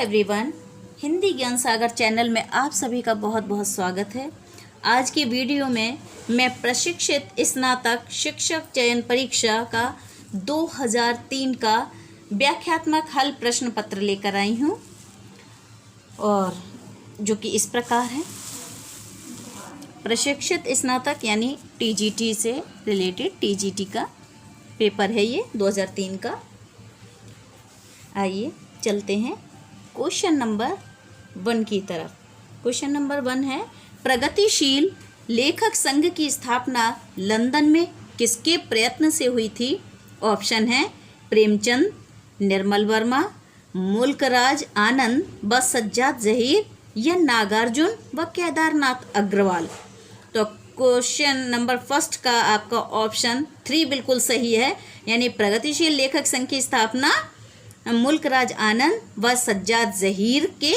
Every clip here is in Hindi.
एवरीवन, हिंदी ज्ञान सागर चैनल में आप सभी का बहुत बहुत स्वागत है। आज की वीडियो में मैं प्रशिक्षित स्नातक शिक्षक चयन परीक्षा का 2003 का व्याख्यात्मक हल प्रश्न पत्र लेकर आई हूँ, और जो कि इस प्रकार है। प्रशिक्षित स्नातक यानी टीजीटी से रिलेटेड टीजीटी का पेपर है ये 2003 का। आइए चलते हैं क्वेश्चन नंबर 1 की तरफ। क्वेश्चन नंबर 1 है, प्रगतिशील लेखक संघ की स्थापना लंदन में किसके प्रयत्न से हुई थी? ऑप्शन है प्रेमचंद, निर्मल वर्मा, मुल्कराज आनंद व सज्जाद जहीर या नागार्जुन व केदारनाथ अग्रवाल। तो क्वेश्चन नंबर 1 का आपका ऑप्शन 3 बिल्कुल सही है, यानी प्रगतिशील लेखक संघ की स्थापना मुल्कराज आनंद व सज्जाद जहीर के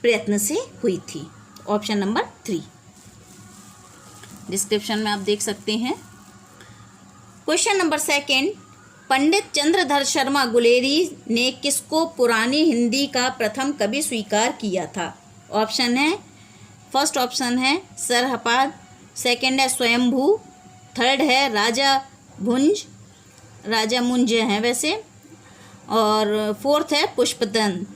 प्रयत्न से हुई थी। ऑप्शन नंबर 3 डिस्क्रिप्शन में आप देख सकते हैं। क्वेश्चन नंबर 2, पंडित चंद्रधर शर्मा गुलेरी ने किसको पुरानी हिंदी का प्रथम कवि स्वीकार किया था? ऑप्शन है, फर्स्ट ऑप्शन है सरहपाद, सेकंड है स्वयंभू, थर्ड है राजा मुंज है वैसे, और फोर्थ है पुष्पदंत।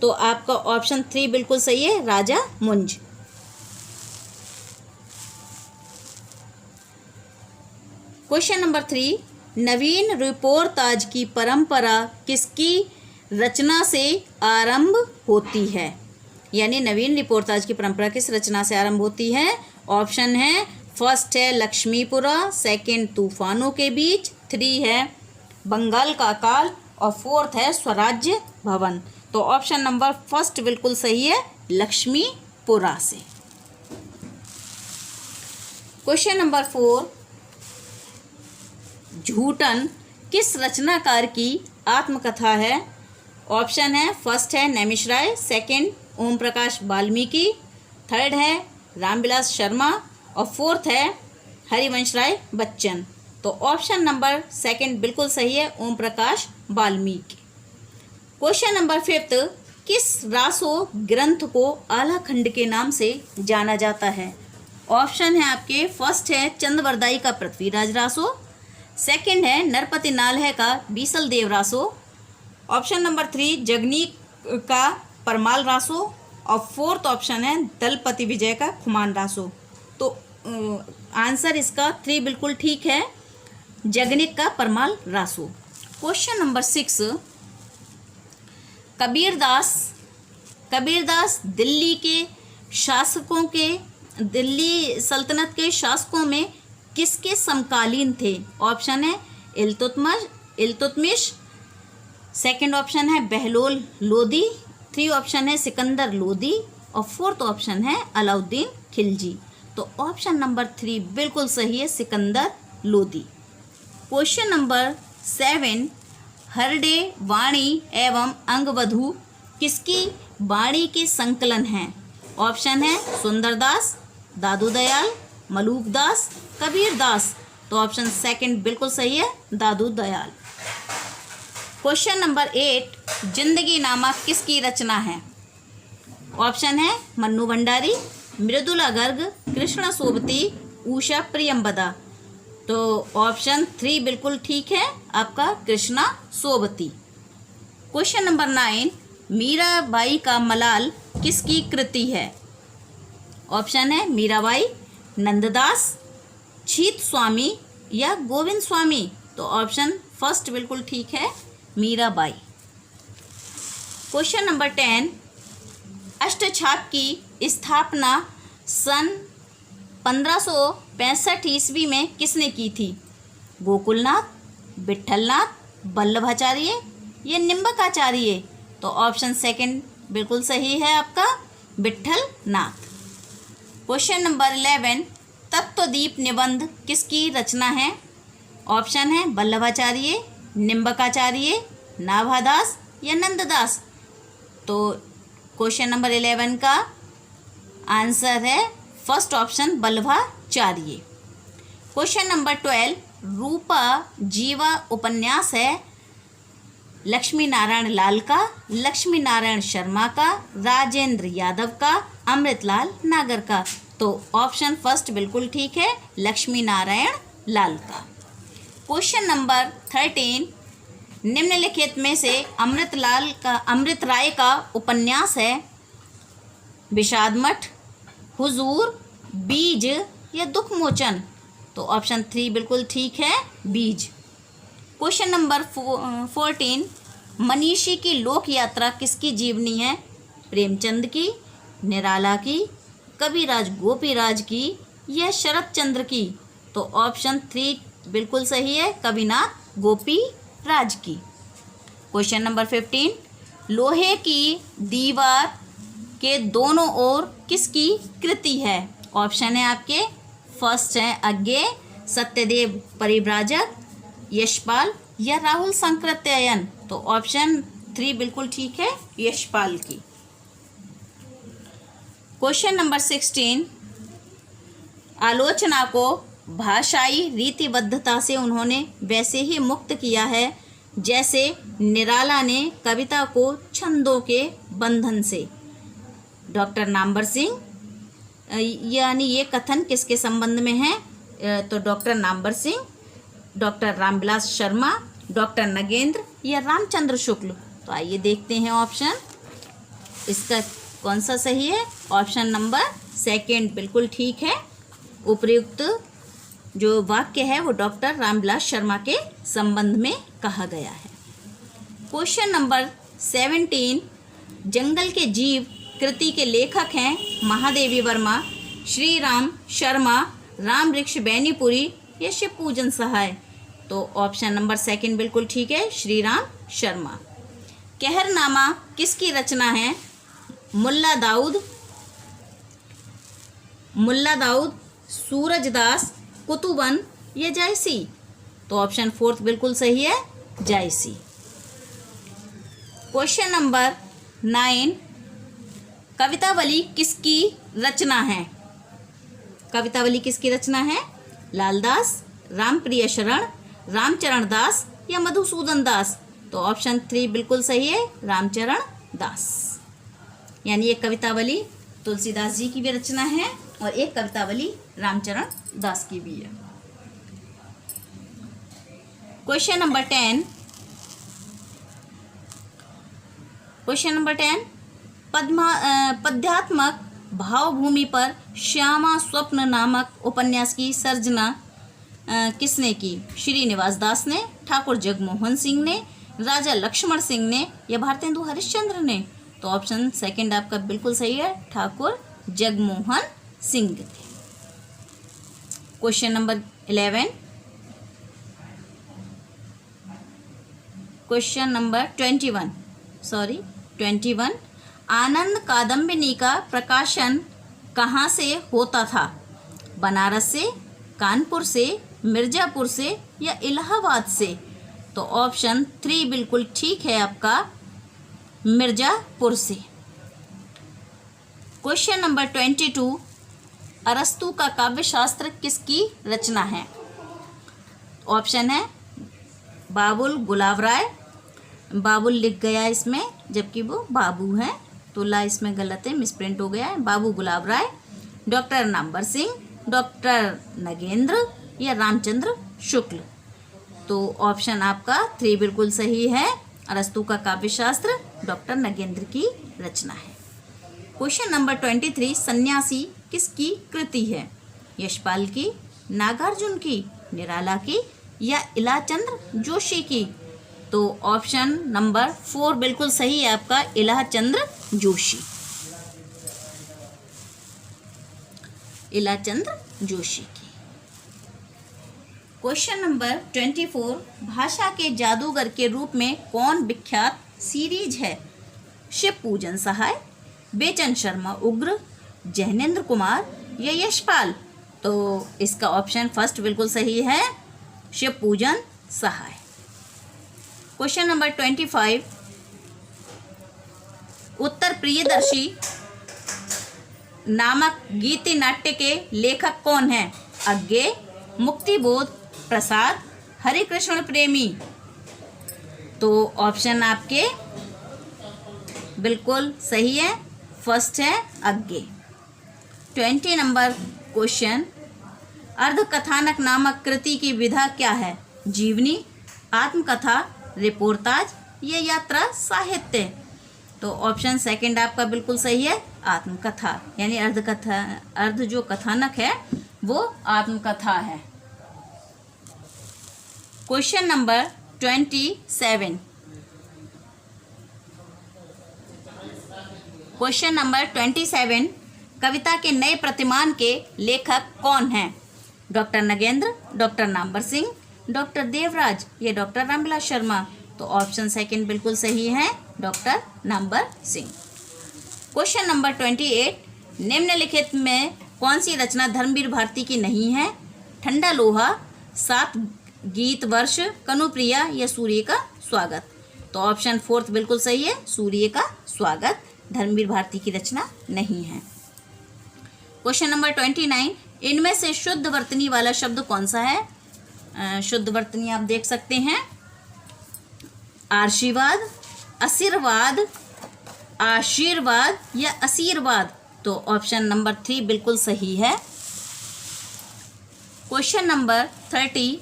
तो आपका ऑप्शन 3 बिल्कुल सही है, राजा मुंज। क्वेश्चन नंबर 3, नवीन रिपोर्ताज की परंपरा किसकी रचना से आरंभ होती है? यानी नवीन रिपोर्ताज की परंपरा किस रचना से आरंभ होती है? ऑप्शन है, फर्स्ट है लक्ष्मीपुरा, सेकंड तूफानों के बीच, 3 है बंगाल का काल, और 4th है स्वराज्य भवन। तो ऑप्शन नंबर 1 बिल्कुल सही है, लक्ष्मीपुरा से। क्वेश्चन नंबर 4, झूठन किस रचनाकार की आत्मकथा है? ऑप्शन है, फर्स्ट है नैमिष राय, सेकंड ओम प्रकाश वाल्मीकि, थर्ड है रामविलास शर्मा, और 4th है हरिवंश राय बच्चन। तो ऑप्शन नंबर 2 बिल्कुल सही है, ओम प्रकाश वाल्मीकि। क्वेश्चन नंबर 5, किस रासो ग्रंथ को आलाखंड के नाम से जाना जाता है? ऑप्शन है आपके, फर्स्ट है चंद्रवरदाई का पृथ्वीराज रासो, सेकंड है नरपति नालह का बीसल देव रासो, ऑप्शन नंबर 3 जगनी का परमाल रासो, और 4th ऑप्शन है दलपति विजय का खुमान रासो। तो आंसर इसका 3 बिल्कुल ठीक है, जगनिक का परमाल रासो। क्वेश्चन नंबर 6, कबीरदास दिल्ली सल्तनत के शासकों में किसके समकालीन थे? ऑप्शन है इल्तुतमिश, सेकंड ऑप्शन है बहलोल लोदी, 3 ऑप्शन है सिकंदर लोदी, और 4th ऑप्शन है अलाउद्दीन खिलजी। तो ऑप्शन नंबर 3 बिल्कुल सही है, सिकंदर लोदी। क्वेश्चन नंबर 7, हरडे वाणी एवं अंगवधु किसकी वाणी के संकलन हैं? ऑप्शन है सुंदरदास, दादू दयाल, मलूकदास, कबीरदास। तो ऑप्शन 2 बिल्कुल सही है, दादू दयाल। क्वेश्चन नंबर 8, जिंदगी नामा किसकी रचना है? ऑप्शन है मन्नू भंडारी, मृदुला गर्ग, कृष्णा सोबती, उषा प्रियंबदा। तो ऑप्शन 3 बिल्कुल ठीक है, आपका कृष्णा सोबती। क्वेश्चन नंबर 9, मीराबाई का मलाल किसकी कृति है? ऑप्शन है मीराबाई, नंददास, छीत स्वामी या गोविंद स्वामी। तो ऑप्शन 1 बिल्कुल ठीक है, मीराबाई। क्वेश्चन नंबर 10, अष्टछाप की स्थापना सन 1565 ईस्वी में किसने की थी? गोकुलनाथ, विट्ठलनाथ, वल्लभाचार्य या निम्बकाचार्य। तो ऑप्शन 2 बिल्कुल सही है आपका, विट्ठलनाथ। क्वेश्चन नंबर 11, तत्वदीप निबंध किसकी रचना है? ऑप्शन है वल्लभाचार्य, निम्बकाचार्य, नाभादास या नंददास। तो क्वेश्चन नंबर 11 का आंसर है first option Vallabhacharya. Question number 12, रूपा जीवा उपन्यास है लक्ष्मी नारायण लाल का, लक्ष्मी नारायण शर्मा का, राजेंद्र यादव का, अमृतलाल नागर का। तो ऑप्शन फर्स्ट बिल्कुल ठीक है, लक्ष्मी नारायण लाल का। क्वेश्चन नंबर 13, निम्नलिखित में से अमृत राय का उपन्यास है विषाद मठ, हुजूर, बीज या दुख मोचन। तो ऑप्शन 3 बिल्कुल ठीक है, बीज। क्वेश्चन नंबर 14, मनीषी की लोक यात्रा किसकी जीवनी है? प्रेमचंद की, निराला की, कविराज गोपीराज की या शरत चंद्र की? तो ऑप्शन 3 बिल्कुल सही है, कविनाथ गोपीराज की। क्वेश्चन नंबर 15, लोहे की दीवार के दोनों ओर किसकी कृति है? ऑप्शन है आपके, फर्स्ट है अज्ञे, सत्यदेव परिव्राजक, यशपाल या राहुल सांकृत्यायन। तो ऑप्शन 3 बिल्कुल ठीक है, यशपाल की। क्वेश्चन नंबर 16, आलोचना को भाषाई रीतिबद्धता से उन्होंने वैसे ही मुक्त किया है जैसे निराला ने कविता को छंदों के बंधन से। डॉक्टर नामवर सिंह, यानी ये कथन किसके संबंध में है? तो doctor Namvar Singh, doctor Ramvilas Sharma, doctor Nagendra या रामचंद्र शुक्ल। तो आइए देखते हैं ऑप्शन, इसका कौन सा सही है। ऑप्शन नंबर 2 बिल्कुल ठीक है। उपयुक्त जो वाक्य है वो डॉक्टर रामविलास शर्मा के संबंध में कहा गया है। क्वेश्चन नंबर 17, जंगल के जीव कृति के लेखक हैं महादेवी वर्मा, श्री राम शर्मा, राम वृक्ष बैनीपुरी या शिव पूजन सहाय। तो ऑप्शन नंबर 2 बिल्कुल ठीक है, श्री राम शर्मा। कहरनामा किसकी रचना है? मुल्ला दाऊद, सूरजदास, कुतुबन या जायसी। तो ऑप्शन 4 बिल्कुल सही है, जायसी। क्वेश्चन नंबर 9, कवितावली किसकी रचना है? कवितावली किसकी रचना है? लालदास, रामप्रिय शरण, रामचरण दास या मधुसूदन दास। तो ऑप्शन 3 बिल्कुल सही है, रामचरण दास। यानी एक कवितावली तुलसीदास जी की भी रचना है और एक कवितावली रामचरण दास की भी है। क्वेश्चन नंबर 10, पद्यात्मक भावभूमि पर श्यामा स्वप्न नामक उपन्यास की सर्जना किसने की? श्रीनिवास दास ने, ठाकुर जगमोहन सिंह ने, राजा लक्ष्मण सिंह ने या भारतेंदु हरिश्चंद्र ने? तो ऑप्शन 2 आपका बिल्कुल सही है, ठाकुर जगमोहन सिंह थे। क्वेश्चन नंबर 11, क्वेश्चन नंबर 21, आनंद कादम्बिनी का प्रकाशन कहाँ से होता था? बनारस से, कानपुर से, मिर्ज़ापुर से या इलाहाबाद से? तो ऑप्शन 3 बिल्कुल ठीक है आपका, मिर्ज़ापुर से। क्वेश्चन नंबर 22, अरस्तु का काव्यशास्त्र किसकी रचना है? ऑप्शन है बाबुल गुलाब राय, बाबुल लिख गया इसमें जबकि वो बाबू है, तो ला इसमें गलत है, मिसप्रिंट हो गया है। बाबू गुलाब राय, डॉक्टर नामवर सिंह, डॉक्टर नगेंद्र या रामचंद्र शुक्ल। तो ऑप्शन आपका 3 बिल्कुल सही है, अरस्तु का काव्यशास्त्र डॉक्टर नगेंद्र की रचना है। क्वेश्चन नंबर 23, सन्यासी किसकी कृति है? यशपाल की, नागार्जुन की, निराला की या इलाचंद्र जोशी की? तो ऑप्शन नंबर 4 बिल्कुल सही है आपका, इलाचंद्र जोशी। इलाचंद्र जोशी की। क्वेश्चन नंबर 24, भाषा के जादूगर के रूप में कौन विख्यात सीरीज है? शिव पूजन सहाय, बेचन शर्मा उग्र, जैनेन्द्र कुमार या यशपाल? तो इसका ऑप्शन फर्स्ट बिल्कुल सही है, शिव पूजन सहाय। क्वेश्चन नंबर 25, उत्तर प्रियदर्शी नामक गीति नाट्य के लेखक कौन है? अज्ञे, मुक्तिबोध, प्रसाद, हरिकृष्ण प्रेमी। तो ऑप्शन आपके बिल्कुल सही है, फर्स्ट है अग्गे। 20 नंबर क्वेश्चन, अर्धकथानक नामक कृति की विधा क्या है? जीवनी, आत्मकथा, रिपोर्टाज या यात्रा साहित्य? तो ऑप्शन सेकंड आपका बिल्कुल सही है, आत्मकथा, यानी अर्ध जो कथानक है वो आत्मकथा है। क्वेश्चन नंबर 27, क्वेश्चन नंबर 27, कविता के नए प्रतिमान के लेखक कौन हैं? Doctor Nagendra, doctor Namvar Singh, doctor Devraj या डॉक्टर रामविलास शर्मा? तो ऑप्शन सेकंड बिल्कुल सही है, doctor Namvar Singh. Question number 28, निम्नलिखित में कौन सी रचना धर्मवीर भारती की नहीं है? ठंडा लोहा, 7 गीत वर्ष, कनुप्रिया या सूर्य का स्वागत? तो ऑप्शन फोर्थ बिल्कुल सही है, सूर्य का स्वागत धर्मवीर भारती की रचना नहीं है। क्वेश्चन नंबर 29, इनमें से शुद्ध वर्तनी वाला शब्द कौन सा है? शुद्ध वर्तनी आप देख सकते हैं, आशीर्वाद, आशीर्वाद, आशीर्वाद या आशीर्वाद? तो ऑप्शन नंबर 3 बिल्कुल सही है। क्वेश्चन नंबर 30,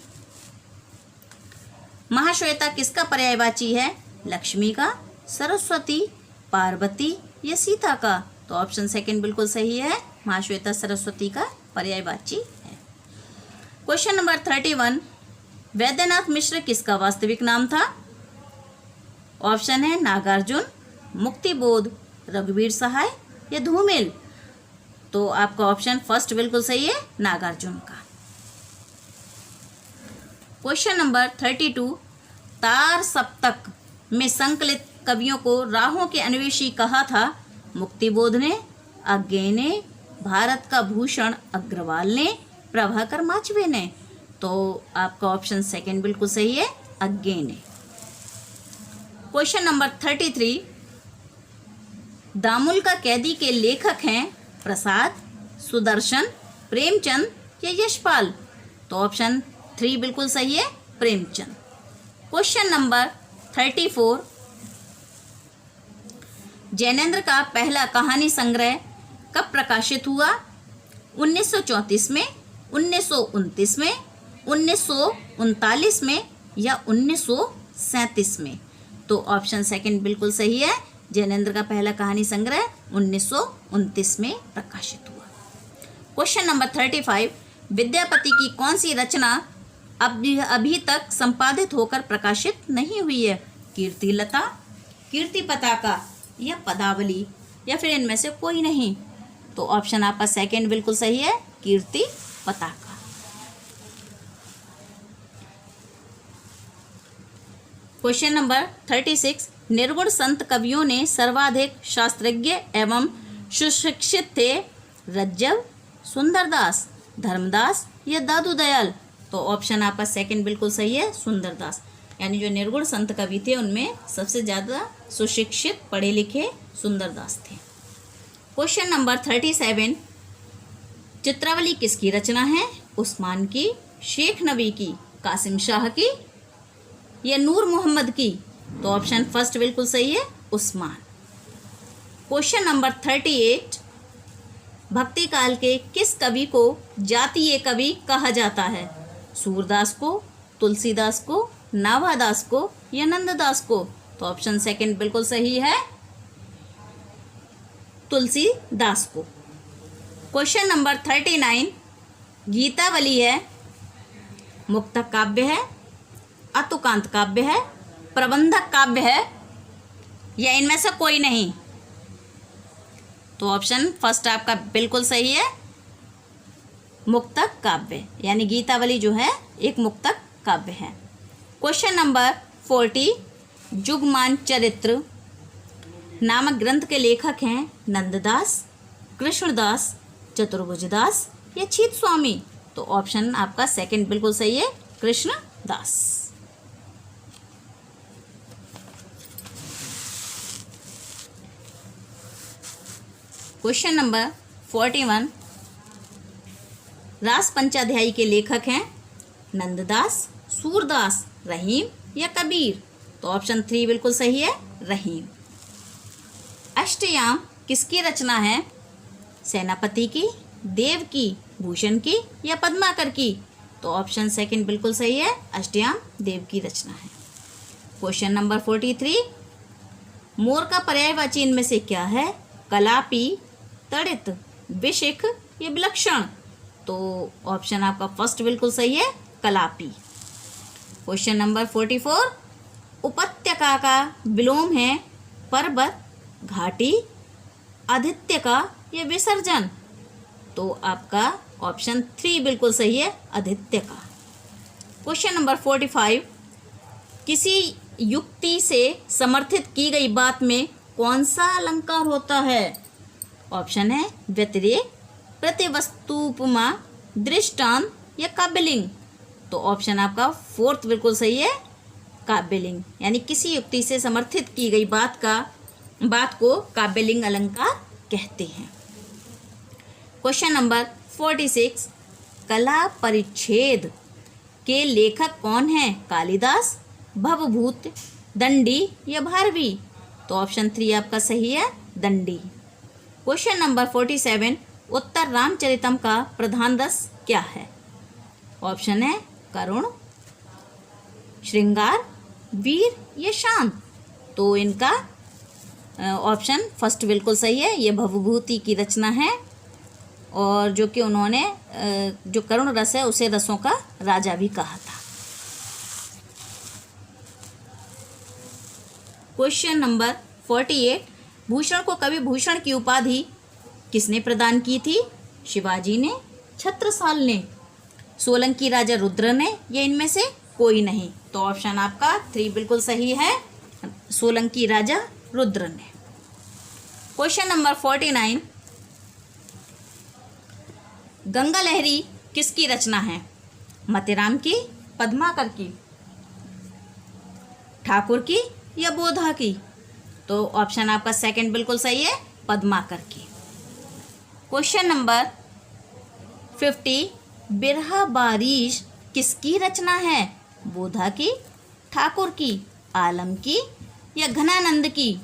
महाश्वेता किसका पर्यायवाची है? लक्ष्मी का, सरस्वती, पार्वती या सीता का? तो ऑप्शन सेकंड बिल्कुल सही है, महाश्वेता सरस्वती का पर्यायवाची है। क्वेश्चन नंबर 31, वैद्यनाथ मिश्र किसका वास्तविक नाम था? ऑप्शन है नागार्जुन, मुक्तिबोध, रघुवीर सहाय या धूमिल? तो आपका ऑप्शन फर्स्ट बिल्कुल सही है, नागार्जुन का। क्वेश्चन नंबर 32, तार सप्तक में संकलित कवियों को राहों के अन्वेषी कहा था? मुक्तिबोध ने, अज्ञे ने, भारत का भूषण अग्रवाल ने, प्रभाकर माचवे ने? तो आपका ऑप्शन सेकंड बिल्कुल सही है, अज्ञे ने। क्वेश्चन नंबर 33, दामुल का कैदी के लेखक हैं प्रसाद, सुदर्शन, प्रेमचंद या यशपाल? तो ऑप्शन 3 बिल्कुल सही है, प्रेमचंद। क्वेश्चन नंबर 34, जैनेन्द्र का पहला कहानी संग्रह कब प्रकाशित हुआ? 1934 में, 1929 में, 1939 में या 1937 में? तो ऑप्शन सेकंड बिल्कुल सही है, जैनेन्द्र का पहला कहानी संग्रह 1929 में प्रकाशित हुआ। क्वेश्चन नंबर 35, विद्यापति की कौन सी रचना अभी तक संपादित होकर प्रकाशित नहीं हुई है? कीर्तिलता, कीर्ति पताका या पदावली या फिर इनमें से कोई नहीं? तो ऑप्शन आपका सेकंड बिल्कुल सही है, कीर्ति पताका। क्वेश्चन नंबर 36, निर्गुण संत कवियों ने सर्वाधिक शास्त्रज्ञ एवं सुशिक्षित थे? रज्जव, सुंदरदास, धर्मदास या दादू दयाल? तो ऑप्शन आपका सेकंड बिल्कुल सही है, सुंदरदास, यानी जो निर्गुण संत कवि थे उनमें सबसे ज़्यादा सुशिक्षित पढ़े लिखे सुंदरदास थे। क्वेश्चन नंबर 37, चित्रावली किसकी रचना है? उस्मान की, शेख नबी की, कासिम शाह की या नूर मोहम्मद की? तो ऑप्शन फर्स्ट बिल्कुल सही है, उस्मान। क्वेश्चन नंबर 38, भक्ति काल के किस कवि को जातीय कवि कहा जाता है? सूरदास को, तुलसीदास को, नाभादास को या नंददास को? तो ऑप्शन सेकंड बिल्कुल सही है, तुलसीदास को। क्वेश्चन नंबर 39, गीतावली है मुक्तक काव्य है, अतुकांत काव्य है, प्रबंधक काव्य है या इनमें से कोई नहीं? तो ऑप्शन फर्स्ट आपका बिल्कुल सही है, मुक्तक काव्य, यानी गीतावली जो है एक मुक्तक काव्य है। क्वेश्चन नंबर 40, जुगमान चरित्र नामक ग्रंथ के लेखक हैं नंददास, कृष्णदास, चतुर्भुजदास या छीत स्वामी? तो ऑप्शन आपका सेकंड बिल्कुल सही है, कृष्णदास। क्वेश्चन नंबर 41, रास पंचाध्यायी के लेखक हैं नंददास, सूरदास, रहीम या कबीर? तो ऑप्शन 3 बिल्कुल सही है, रहीम। अष्टयाम किसकी रचना है? सेनापति की, देव की, भूषण की या पद्माकर की? तो ऑप्शन 2 बिल्कुल सही है, अष्टयाम देव की रचना है। क्वेश्चन नंबर 43, मोर का पर्यायवाची इनमें से क्या है? कलापी, तड़ित, विशिख या विलक्षण? तो ऑप्शन आपका फर्स्ट बिल्कुल सही है, कलापी। क्वेश्चन नंबर 44, उपत्यका का विलोम है पर्वत, घाटी, आदित्य का या विसर्जन? तो आपका ऑप्शन 3 बिल्कुल सही है, आदित्य का। क्वेश्चन नंबर 45, किसी युक्ति से समर्थित की गई बात में कौन सा अलंकार होता है? ऑप्शन है व्यतिरेक, प्रतिवस्तुपमा, दृष्टांत या काव्यलिंग? तो ऑप्शन आपका 4th बिल्कुल सही है, काव्यलिंग। यानी किसी युक्ति से समर्थित की गई बात को काव्यलिंग अलंकार कहते हैं। क्वेश्चन नंबर 46, कला परिच्छेद के लेखक कौन है? कालिदास, भवभूति, दंडी या भारवी? तो ऑप्शन 3 आपका सही है, दंडी। क्वेश्चन नंबर 47, उत्तर रामचरितम का प्रधान रस क्या है? ऑप्शन है करुण, श्रृंगार, वीर या शांत? तो इनका ऑप्शन फर्स्ट बिल्कुल सही है, ये भवभूति की रचना है और जो कि उन्होंने जो करुण रस है उसे रसों का राजा भी कहा था। क्वेश्चन नंबर 48, भूषण को कवि भूषण की उपाधि किसने प्रदान की थी? शिवाजी ने, छत्रसाल ने, सोलंकी राजा रुद्र ने या इनमें से कोई नहीं? तो ऑप्शन आपका 3 बिल्कुल सही है, सोलंकी राजा रुद्र ने। क्वेश्चन नंबर 49, गंगा लहरी किसकी रचना है? मतेराम की, पद्माकर की, ठाकुर की या बोधा की? तो ऑप्शन आपका 2 बिल्कुल सही है, पद्माकर की। क्वेश्चन नंबर 50, बिरहा बारिश किसकी रचना है? बोधा की, ठाकुर की, आलम की या घनानंद की?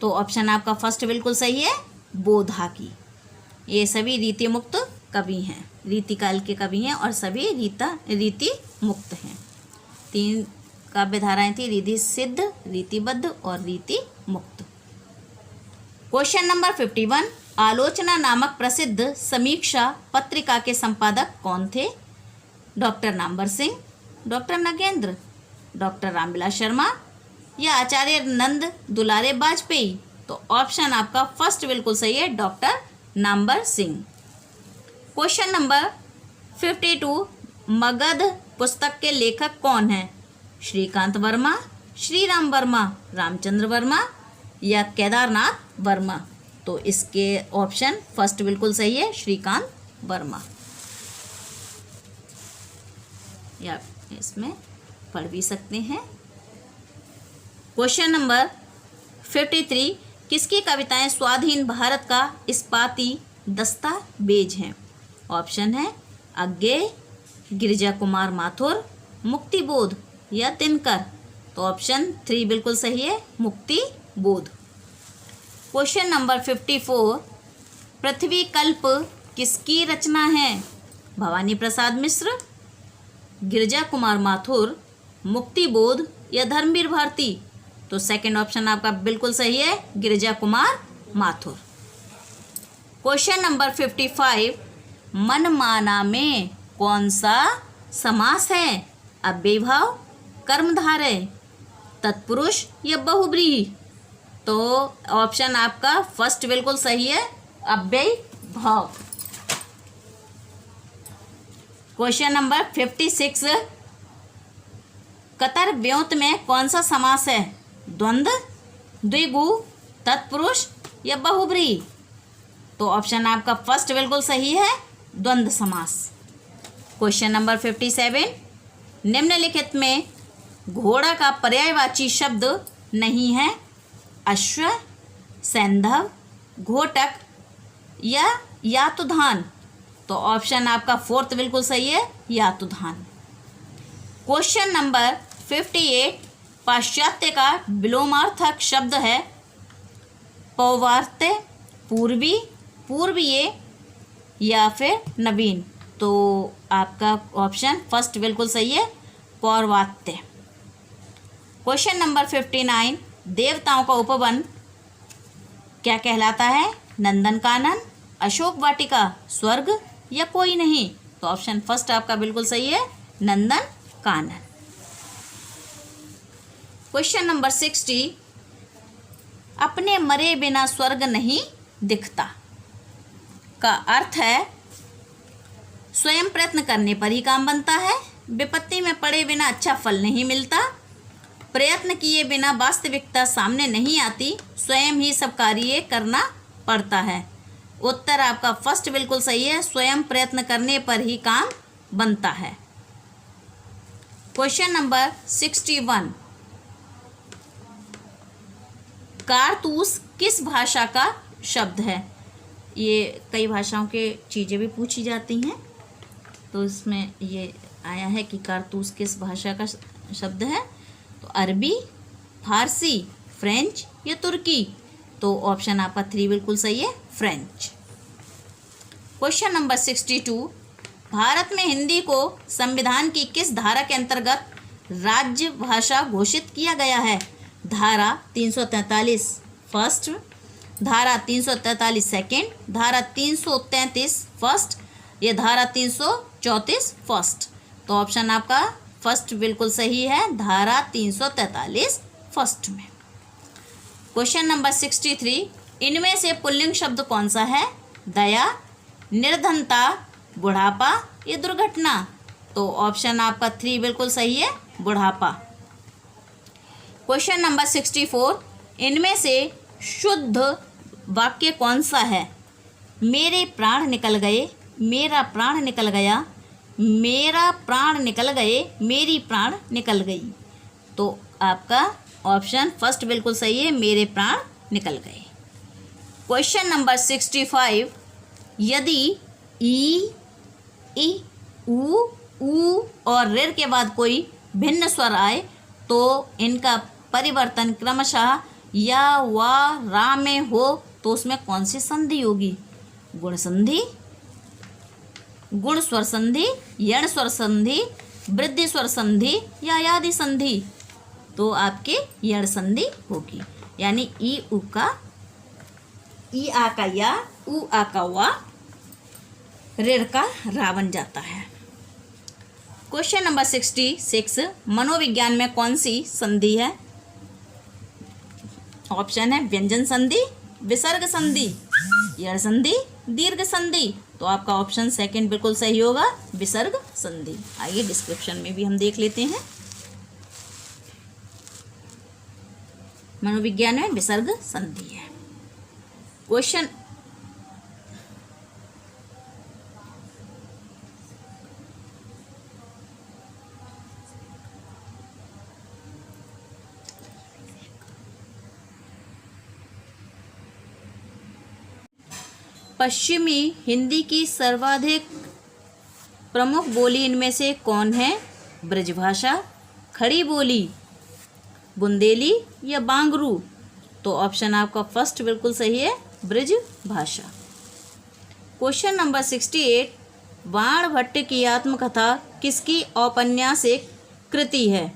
तो ऑप्शन आपका फर्स्ट बिल्कुल सही है, बोधा की। ये सभी रीति मुक्त कवि हैं, रीतिकाल के कवि हैं और सभी रीति मुक्त हैं। 3 काव्य धाराएं थी, रीति सिद्ध, रीतिबद्ध और रीति मुक्त। क्वेश्चन नंबर 51, आलोचना नामक प्रसिद्ध समीक्षा पत्रिका के संपादक कौन थे? Doctor Namvar Singh, doctor Nagendra, doctor Ramvilas Sharma या आचार्य नंद दुलारे वाजपेयी? तो ऑप्शन आपका फर्स्ट बिल्कुल सही है, doctor Namvar Singh. Question number 52, Magadh पुस्तक के लेखक कौन है? श्रीकांत वर्मा, श्री राम वर्मा, रामचंद्र वर्मा या केदारनाथ वर्मा? तो इसके ऑप्शन फर्स्ट बिल्कुल सही है, श्रीकांत वर्मा। या इसमें पढ़ भी सकते हैं। क्वेश्चन नंबर 53, किसकी कविताएं स्वाधीन भारत का इस्पाती दस्तावेज हैं? ऑप्शन है अज्ञेय, गिरिजा कुमार माथुर, मुक्तिबोध या दिनकर? तो ऑप्शन 3 बिल्कुल सही है, मुक्तिबोध। क्वेश्चन नंबर 54, पृथ्वी कल्प किसकी रचना है? भवानी प्रसाद मिश्र, गिरिजा कुमार माथुर, मुक्तिबोध या धर्मवीर भारती? तो 2nd ऑप्शन आपका बिल्कुल सही है, गिरिजा कुमार माथुर। क्वेश्चन नंबर 55, मनमाना में कौन सा समास है? अव्ययीभाव, कर्मधारय, तत्पुरुष या बहुब्रीहि? तो ऑप्शन आपका फर्स्ट बिल्कुल सही है, अव्ययीभाव। क्वेश्चन नंबर 56, कतर व्योत में कौन सा समास है? द्वंद्व, द्विगु, तत्पुरुष या बहुब्रीहि? तो ऑप्शन आपका फर्स्ट बिल्कुल सही है, द्वंद्व समास। क्वेश्चन नंबर 57, निम्नलिखित में घोड़ा का पर्यायवाची शब्द नहीं है? अश्व, सैंधव, घोटक या यातुधान? तो ऑप्शन आपका 4th बिल्कुल सही है, यातुधान। क्वेश्चन नंबर 58, पाश्चात्य का विलोमार्थक शब्द है पौर्वात्य, पूर्वी, पूर्वीय या फिर नवीन। तो आपका ऑप्शन फर्स्ट बिल्कुल सही है, पौर्वात्य। क्वेश्चन नंबर 59, देवताओं का उपवन क्या कहलाता है? नंदनकानन, अशोक वाटिका, स्वर्ग या कोई नहीं। तो ऑप्शन फर्स्ट आपका बिल्कुल सही है, नंदनकानन। क्वेश्चन नंबर 60, अपने मरे बिना स्वर्ग नहीं दिखता का अर्थ है स्वयं प्रयत्न करने पर ही काम बनता है, विपत्ति में पड़े बिना अच्छा फल नहीं मिलता, प्रयत्न किए बिना वास्तविकता सामने नहीं आती, स्वयं ही सब कार्य करना पड़ता है। उत्तर आपका फर्स्ट बिल्कुल सही है, स्वयं प्रयत्न करने पर ही काम बनता है। क्वेश्चन नंबर 61, कारतूस किस भाषा का शब्द है? ये कई भाषाओं के चीज़ें भी पूछी जाती हैं, तो इसमें ये आया है कि कारतूस किस भाषा का शब्द है। तो अरबी, फारसी, फ्रेंच या तुर्की। तो ऑप्शन आपका 3 बिल्कुल सही है, फ्रेंच। क्वेश्चन नंबर 62, भारत में हिंदी को संविधान की किस धारा के अंतर्गत राज्य भाषा घोषित किया गया है? धारा 343 फर्स्ट, धारा 343 सेकेंड, धारा 333 फर्स्ट या धारा 334 फर्स्ट। तो ऑप्शन आपका फर्स्ट बिल्कुल सही है, धारा 343 फर्स्ट में। क्वेश्चन नंबर 63, इनमें से पुल्लिंग शब्द कौन सा है? दया, निर्धनता, बुढ़ापा या दुर्घटना। तो ऑप्शन आपका 3 बिल्कुल सही है, बुढ़ापा। क्वेश्चन नंबर 64, इनमें से शुद्ध वाक्य कौन सा है? मेरे प्राण निकल गए, मेरा प्राण निकल गया, मेरा प्राण निकल गए, मेरी प्राण निकल गई। तो आपका ऑप्शन फर्स्ट बिल्कुल सही है, मेरे प्राण निकल गए। क्वेश्चन नंबर 65, यदि ई, ऊ और ऋ के बाद कोई भिन्न स्वर आए तो इनका परिवर्तन क्रमशः या वा रा में हो तो उसमें कौन सी संधि होगी? गुण संधि, गुण स्वर संधि, यण स्वर संधि, वृद्धि स्वर संधि या यादि संधि। तो आपके यण संधि होगी, यानी ई उ का ई आ का या, उ आ का वा, ऋ का रा बन जाता है। क्वेश्चन नंबर 66, मनोविज्ञान में कौन सी संधि है? ऑप्शन है व्यंजन संधि, विसर्ग संधि, यण संधि, दीर्घ संधि। तो आपका ऑप्शन सेकंड बिल्कुल सही होगा, विसर्ग संधि। आइए डिस्क्रिप्शन में भी हम देख लेते हैं। मनोविज्ञान में विसर्ग संधि है। क्वेश्चन पश्चिमी हिंदी की सर्वाधिक प्रमुख बोली इनमें से कौन है? ब्रजभाषा, खड़ी बोली, बुंदेली या बांगरू। तो ऑप्शन आपका फर्स्ट बिल्कुल सही है, ब्रज भाषा। क्वेश्चन नंबर 68, बाणभट्ट की आत्मकथा किसकी औपन्यासिक कृति है?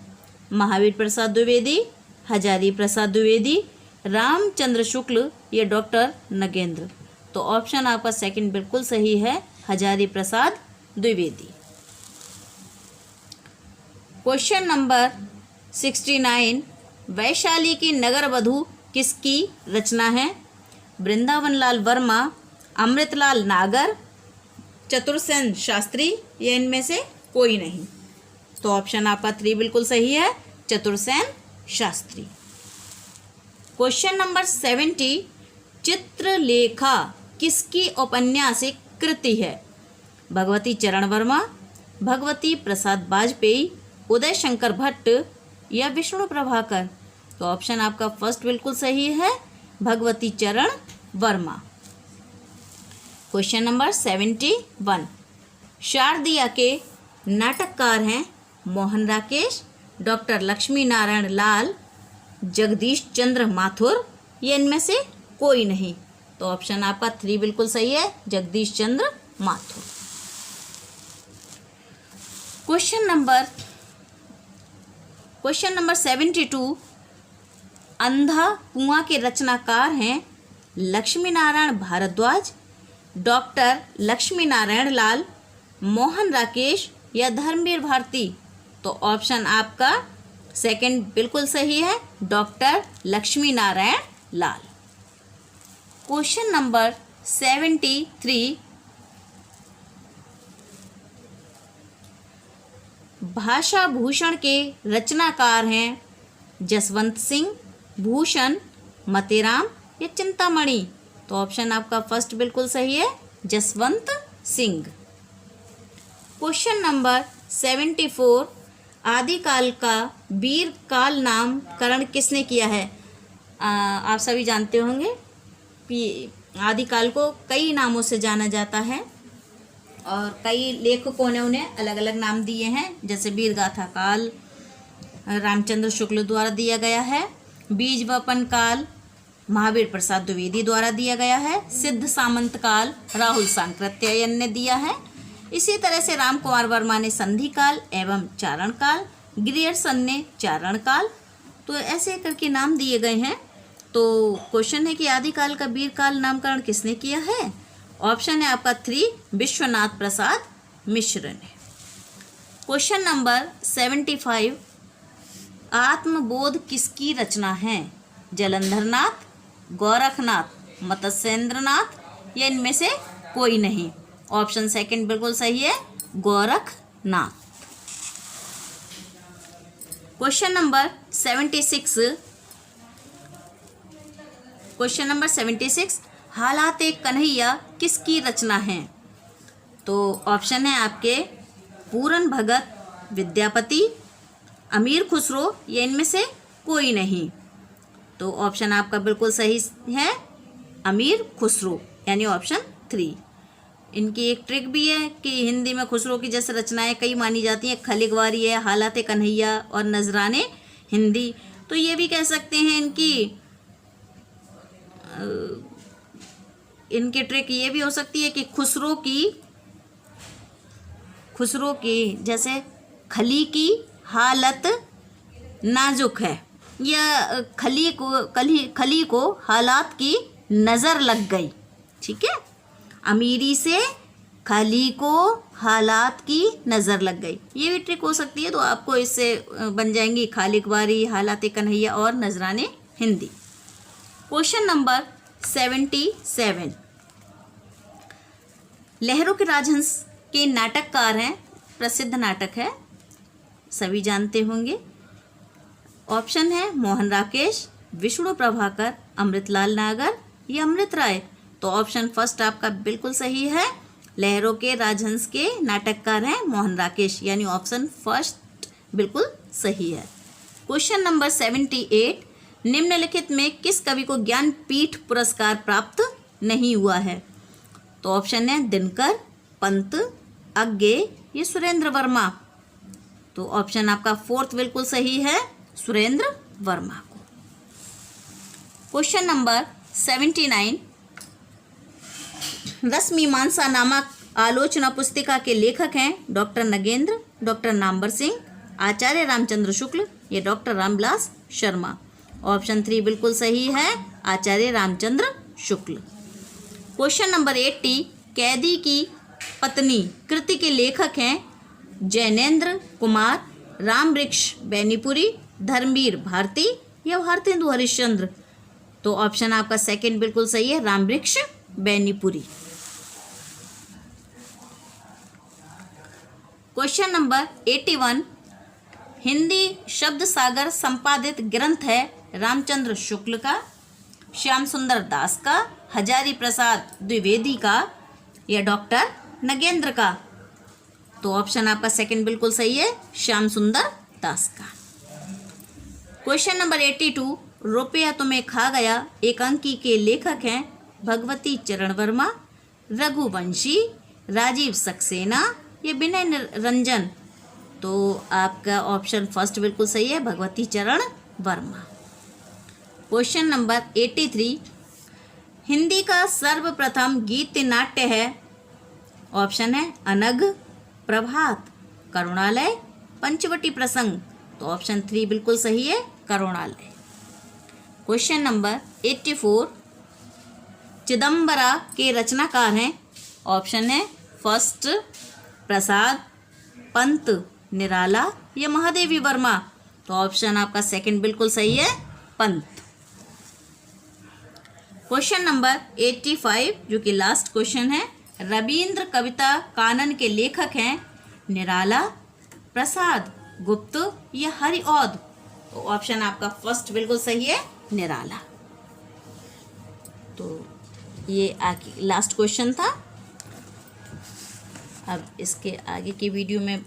महावीर प्रसाद द्विवेदी, हजारी प्रसाद द्विवेदी, रामचंद्र शुक्ल या डॉक्टर नगेंद्र। तो ऑप्शन आपका सेकंड बिल्कुल सही है, हजारी प्रसाद द्विवेदी। क्वेश्चन नंबर 69, वैशाली की नगर वधू किसकी रचना है? वृंदावन लाल वर्मा, अमृतलाल नागर, चतुरसेन शास्त्री या इनमें से कोई नहीं। तो ऑप्शन आपका 3 बिल्कुल सही है, चतुरसेन शास्त्री। क्वेश्चन नंबर 70, चित्रलेखा किसकी औपन्यासिक कृति है? भगवती चरण वर्मा, भगवती प्रसाद वाजपेयी, उदय शंकर भट्ट या विष्णु प्रभाकर। तो ऑप्शन आपका फर्स्ट बिल्कुल सही है, भगवती चरण वर्मा। क्वेश्चन नंबर 71, शारदिया के नाटककार हैं मोहन राकेश, डॉक्टर लक्ष्मी नारायण लाल, जगदीश चंद्र माथुर, ये इनमें से कोई नहीं। तो ऑप्शन आपका 3 बिल्कुल सही है, जगदीश चंद्र माथुर। क्वेश्चन नंबर 72, अंधा कुआं के रचनाकार हैं लक्ष्मी नारायण भारद्वाज, डॉक्टर लक्ष्मी नारायण लाल, मोहन राकेश या धर्मवीर भारती। तो ऑप्शन आपका सेकंड बिल्कुल सही है, doctor Lakshmi Narayan Lal. Question number 73, भाषा भूषण के रचनाकार हैं जसवंत सिंह, भूषण, मतेराम या चिंतामणि। तो ऑप्शन आपका फर्स्ट बिल्कुल सही है, जसवंत सिंह। क्वेश्चन नंबर 74, आदिकाल का वीर काल नामकरण किसने किया है? आप सभी जानते होंगे कि आदिकाल को कई नामों से जाना जाता है और कई लेखकों ने उन्हें अलग अलग नाम दिए हैं, जैसे वीर गाथा काल रामचंद्र शुक्ल द्वारा दिया गया है, बीज वपन काल महावीर प्रसाद द्विवेदी द्वारा दिया गया है, सिद्ध सामंत काल राहुल सांकृत्यायन ने दिया है। इसी तरह से राम कुमार वर्मा ने संधि काल एवं चारण काल, ग्रियर्सन ने चारण काल, तो ऐसे करके नाम दिए गए हैं। तो क्वेश्चन है कि आदिकाल का वीर काल नामकरण किसने किया है? ऑप्शन है आपका 3, विश्वनाथ प्रसाद मिश्र ने। क्वेश्चन नंबर 75, आत्मबोध किसकी रचना है? जलंधरनाथ, गोरखनाथ, मत्स्येंद्रनाथ या इनमें से कोई नहीं। ऑप्शन सेकंड बिल्कुल सही है, गोरखनाथ। क्वेश्चन नंबर 76, हालात कन्हैया किसकी रचना है? तो ऑप्शन है आपके पूरन भगत, विद्यापति, अमीर खुसरो या इनमें से कोई नहीं। तो ऑप्शन आपका बिल्कुल सही है, अमीर खुसरो, यानी ऑप्शन 3। इनकी एक ट्रिक भी है कि हिंदी में खुसरो की जैसे रचनाएं कई मानी जाती हैं, खलिगवारी है, हालात कन्हैया और नजराने हिंदी। तो ये भी कह सकते हैं इनकी ट्रिक ये भी हो सकती है कि खुसरो की जैसे खली की हालत नाजुक है, या खली को हालात की नज़र लग गई। ठीक है, अमीरी से खली को हालात की नज़र लग गई, ये भी ट्रिक हो सकती है। तो आपको इससे बन जाएंगी खालिकवारी, हालात कन्हैया और नजराने हिंदी। क्वेश्चन नंबर 77, लहरों के राजहंस के नाटककार हैं, प्रसिद्ध नाटक है, सभी जानते होंगे। ऑप्शन है मोहन राकेश, विष्णु प्रभाकर, अमृतलाल नागर या अमृत राय। तो ऑप्शन फर्स्ट आपका बिल्कुल सही है, लहरों के राजहंस के नाटककार हैं मोहन राकेश, यानी ऑप्शन फर्स्ट बिल्कुल सही है। क्वेश्चन नंबर 78, निम्नलिखित में किस कवि को ज्ञानपीठ पुरस्कार प्राप्त नहीं हुआ है? तो ऑप्शन है दिनकर, पंत, अज्ञे या सुरेंद्र वर्मा। तो ऑप्शन आपका फोर्थ बिल्कुल सही है, सुरेंद्र वर्मा को। क्वेश्चन नंबर 79, रसमीमांसा नामक आलोचना पुस्तिका के लेखक हैं डॉक्टर नगेंद्र, डॉक्टर नामवर सिंह, आचार्य रामचंद्र शुक्ल या डॉक्टर रामविलास शर्मा। ऑप्शन 3 बिल्कुल सही है, आचार्य रामचंद्र शुक्ल। क्वेश्चन नंबर 80, कैदी की पत्नी कृति के लेखक हैं जैनेन्द्र कुमार, रामवृक्ष बैनीपुरी, धर्मवीर भारती या भारतेंदु हरिश्चंद्र। तो ऑप्शन आपका सेकंड बिल्कुल सही है, रामवृक्ष बैनीपुरी। क्वेश्चन नंबर 81, हिंदी शब्द सागर संपादित ग्रंथ है रामचंद्र शुक्ल का, श्याम सुंदर दास का, हजारी प्रसाद द्विवेदी का या डॉक्टर नगेंद्र का। तो ऑप्शन आपका सेकंड बिल्कुल सही है, श्याम सुंदर दास का। क्वेश्चन नंबर 82, रुपया तुम्हें खा गया एक अंकी के लेखक हैं भगवती चरण वर्मा, रघुवंशी, राजीव सक्सेना या विनय रंजन। तो आपका ऑप्शन फर्स्ट बिल्कुल सही है, भगवती चरण वर्मा। क्वेश्चन नंबर 83, हिंदी का सर्वप्रथम गीत नाट्य है। ऑप्शन है अनग, प्रभात, करुणालय, पंचवटी प्रसंग। तो ऑप्शन 3 बिल्कुल सही है, करुणालय। क्वेश्चन नंबर 84, चिदम्बरा के रचनाकार हैं। ऑप्शन है फर्स्ट प्रसाद, पंत, निराला या महादेवी वर्मा। तो ऑप्शन आपका सेकंड बिल्कुल सही है, पंत। क्वेश्चन नंबर 85 जो कि लास्ट क्वेश्चन है, रविंद्र कविता कानन के लेखक हैं। निराला, प्रसाद, गुप्त या हरिऔध। तो ऑप्शन आपका फर्स्ट बिल्कुल सही है, निराला। तो ये लास्ट क्वेश्चन था। अब इसके आगे की वीडियो में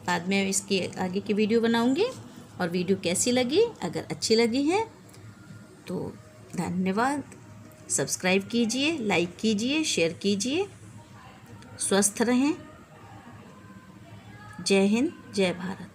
बाद में इसके आगे की वीडियो बनाऊंगी। और वीडियो कैसी लगी, अगर अच्छी लगी है तो धन्यवाद। सब्सक्राइब कीजिए, लाइक कीजिए, शेयर कीजिए। स्वस्थ रहें। जय हिंद, जय भारत।